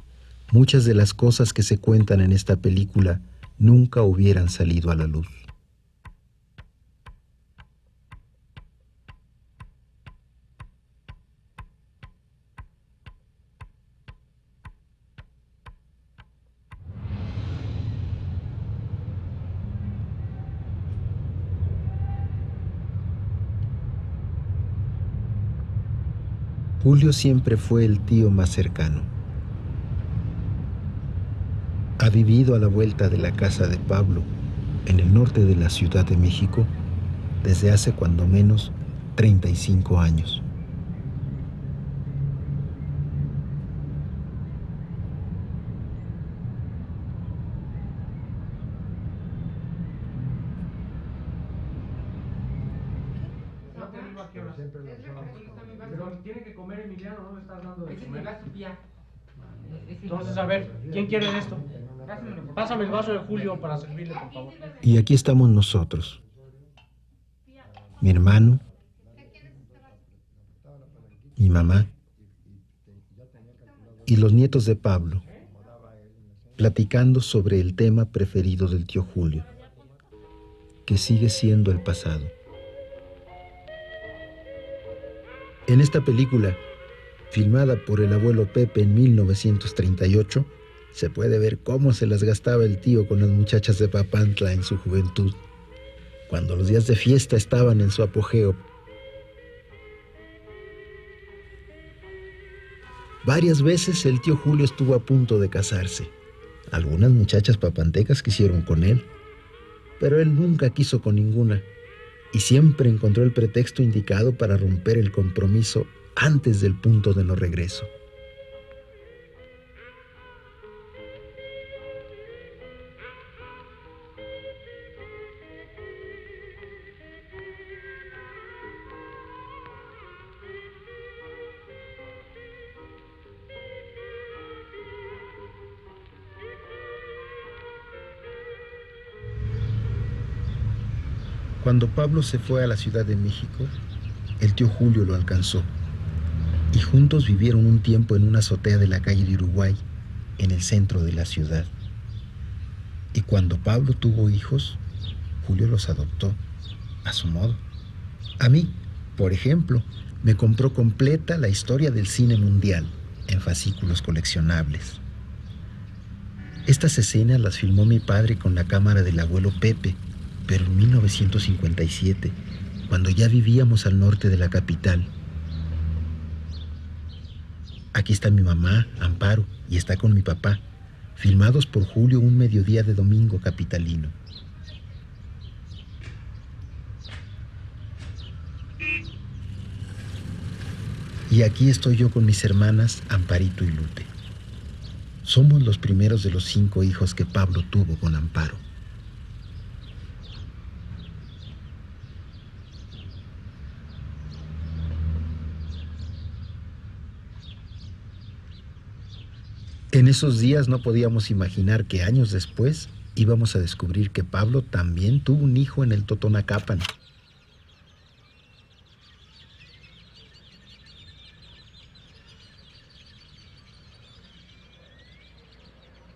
muchas de las cosas que se cuentan en esta película nunca hubieran salido a la luz. Julio siempre fue el tío más cercano. Ha vivido a la vuelta de la casa de Pablo, en el norte de la Ciudad de México, desde hace cuando menos 35 años. Pero tiene que comer Emiliano, no le estás dando de comer. Entonces, a ver, ¿quién quiere esto? Pásame el vaso de Julio para servirle, por favor. Y aquí estamos nosotros, mi hermano, mi mamá y los nietos de Pablo, platicando sobre el tema preferido del tío Julio, que sigue siendo el pasado. En esta película, filmada por el abuelo Pepe en 1938, se puede ver cómo se las gastaba el tío con las muchachas de Papantla en su juventud, cuando los días de fiesta estaban en su apogeo. Varias veces el tío Julio estuvo a punto de casarse. Algunas muchachas papantecas quisieron con él, pero él nunca quiso con ninguna y siempre encontró el pretexto indicado para romper el compromiso antes del punto de no regreso. Cuando Pablo se fue a la Ciudad de México, el tío Julio lo alcanzó y juntos vivieron un tiempo en una azotea de la calle de Uruguay, en el centro de la ciudad. Y cuando Pablo tuvo hijos, Julio los adoptó a su modo. A mí, por ejemplo, me compró completa la historia del cine mundial en fascículos coleccionables. Estas escenas las filmó mi padre con la cámara del abuelo Pepe, pero en 1957, cuando ya vivíamos al norte de la capital. Aquí está mi mamá, Amparo, y está con mi papá, filmados por Julio un mediodía de domingo capitalino. Y aquí estoy yo con mis hermanas Amparito y Lute. Somos los primeros de los 5 hijos que Pablo tuvo con Amparo. En esos días no podíamos imaginar que años después íbamos a descubrir que Pablo también tuvo un hijo en el Totonacapan.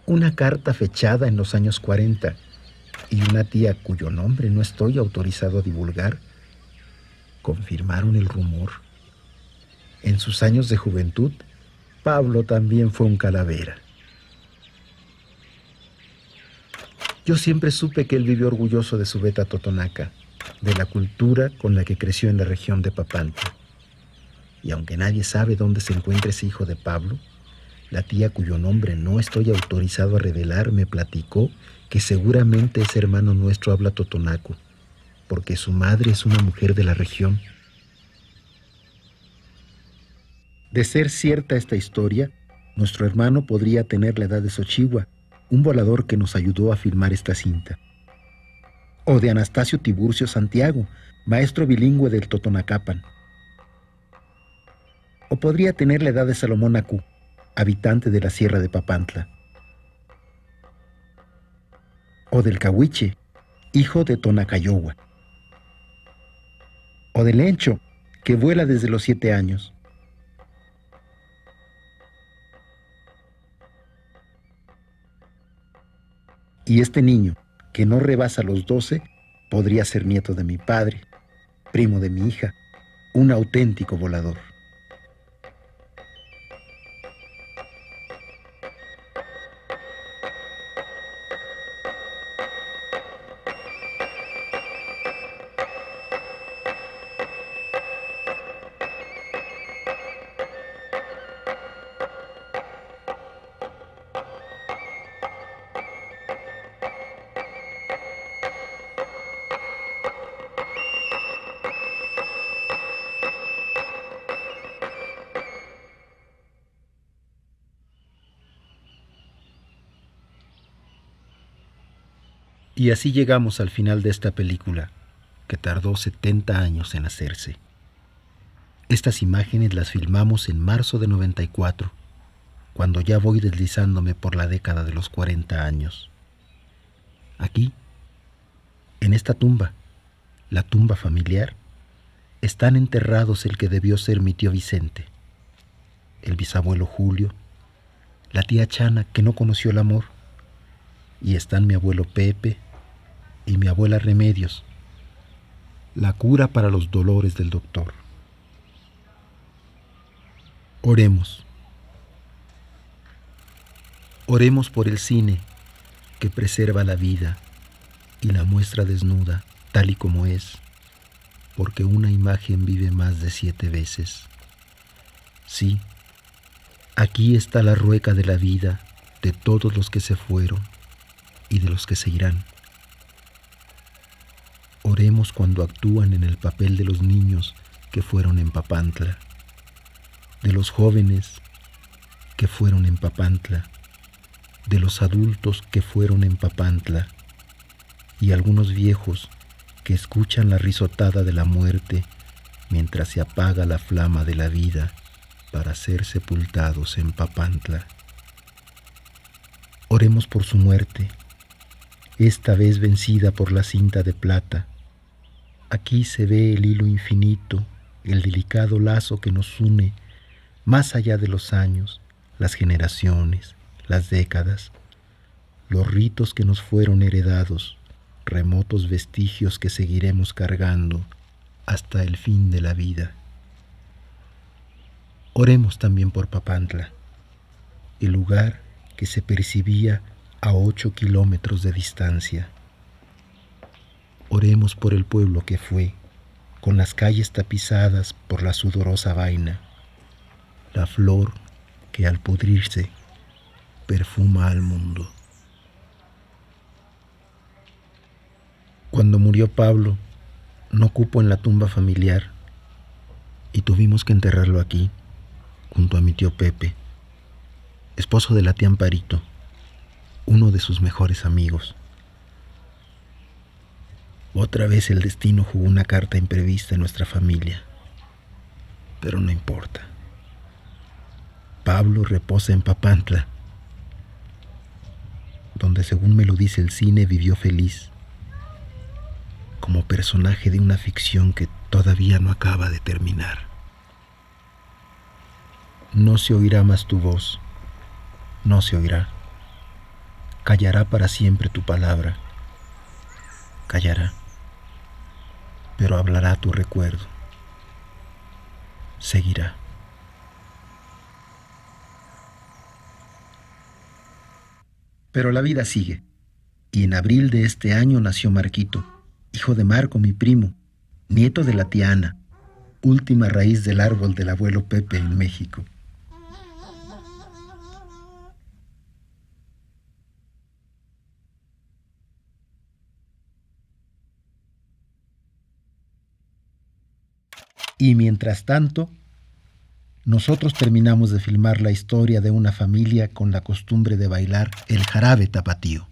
Una carta fechada en los años 40 y una tía cuyo nombre no estoy autorizado a divulgar confirmaron el rumor. En sus años de juventud, Pablo también fue un calavera. Yo siempre supe que él vivió orgulloso de su beta totonaca, de la cultura con la que creció en la región de Papantla. Y aunque nadie sabe dónde se encuentra ese hijo de Pablo, la tía cuyo nombre no estoy autorizado a revelar me platicó que seguramente ese hermano nuestro habla totonaco, porque su madre es una mujer de la región. De ser cierta esta historia, nuestro hermano podría tener la edad de Xochihua, un volador que nos ayudó a filmar esta cinta. O de Anastasio Tiburcio Santiago, maestro bilingüe del Totonacapan. O podría tener la edad de Salomón Acú, habitante de la Sierra de Papantla. O del Cahuiche, hijo de Tonacayohua. O del Lencho, que vuela desde los 7 años. Y este niño, que no rebasa los 12, podría ser nieto de mi padre, primo de mi hija, un auténtico volador. Y así llegamos al final de esta película, que tardó 70 años en hacerse. Estas imágenes las filmamos en marzo de 94, cuando ya voy deslizándome por la década de los 40 años. Aquí, en esta tumba, la tumba familiar, están enterrados el que debió ser mi tío Vicente, el bisabuelo Julio, la tía Chana que no conoció el amor, y están mi abuelo Pepe y mi abuela Remedios, la cura para los dolores del doctor. Oremos. Oremos por el cine que preserva la vida y la muestra desnuda tal y como es, porque una imagen vive más de 7 veces. Sí, aquí está la rueca de la vida de todos los que se fueron y de los que se irán. Oremos cuando actúan en el papel de los niños que fueron en Papantla, de los jóvenes que fueron en Papantla, de los adultos que fueron en Papantla y algunos viejos que escuchan la risotada de la muerte mientras se apaga la flama de la vida para ser sepultados en Papantla. Oremos por su muerte, esta vez vencida por la cinta de plata. Aquí se ve el hilo infinito, el delicado lazo que nos une más allá de los años, las generaciones, las décadas, los ritos que nos fueron heredados, remotos vestigios que seguiremos cargando hasta el fin de la vida. Oremos también por Papantla, el lugar que se percibía a 8 kilómetros de distancia. Oremos por el pueblo que fue, con las calles tapizadas por la sudorosa vaina, la flor que al pudrirse perfuma al mundo. Cuando murió Pablo, no cupo en la tumba familiar y tuvimos que enterrarlo aquí, junto a mi tío Pepe. esposo de la tía Amparito, uno de sus mejores amigos. Otra vez el destino jugó una carta imprevista en nuestra familia, pero no importa. Pablo reposa en Papantla, donde, según me lo dice el cine, vivió feliz, como personaje de una ficción que todavía no acaba de terminar. No se oirá más tu voz, no se oirá. Callará para siempre tu palabra, callará, pero hablará tu recuerdo, seguirá. Pero la vida sigue, y en abril de este año nació Marquito, hijo de Marco, mi primo, nieto de la tía Ana, última raíz del árbol del abuelo Pepe en México. Y mientras tanto, nosotros terminamos de filmar la historia de una familia con la costumbre de bailar el jarabe tapatío.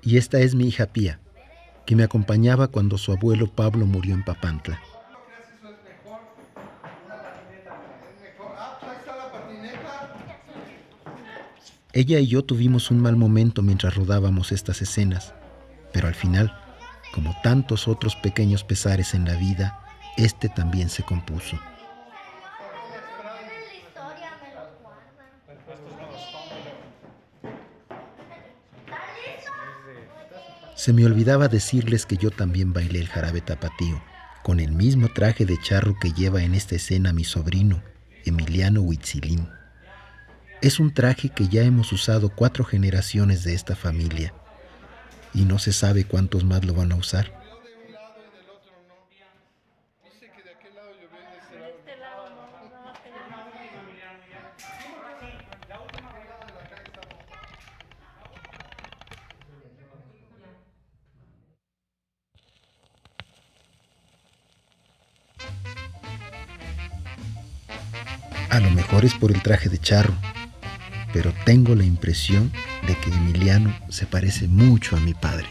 Y esta es mi hija Pía, que me acompañaba cuando su abuelo Pablo murió en Papantla. Ella y yo tuvimos un mal momento mientras rodábamos estas escenas, pero al final, como tantos otros pequeños pesares en la vida, este también se compuso. Se me olvidaba decirles que yo también bailé el jarabe tapatío, con el mismo traje de charro que lleva en esta escena mi sobrino, Emiliano Huitzilín. Es un traje que ya hemos usado 4 generaciones de esta familia, y no se sabe cuántos más lo van a usar. A lo mejor es por el traje de charro, pero tengo la impresión de que Emiliano se parece mucho a mi padre.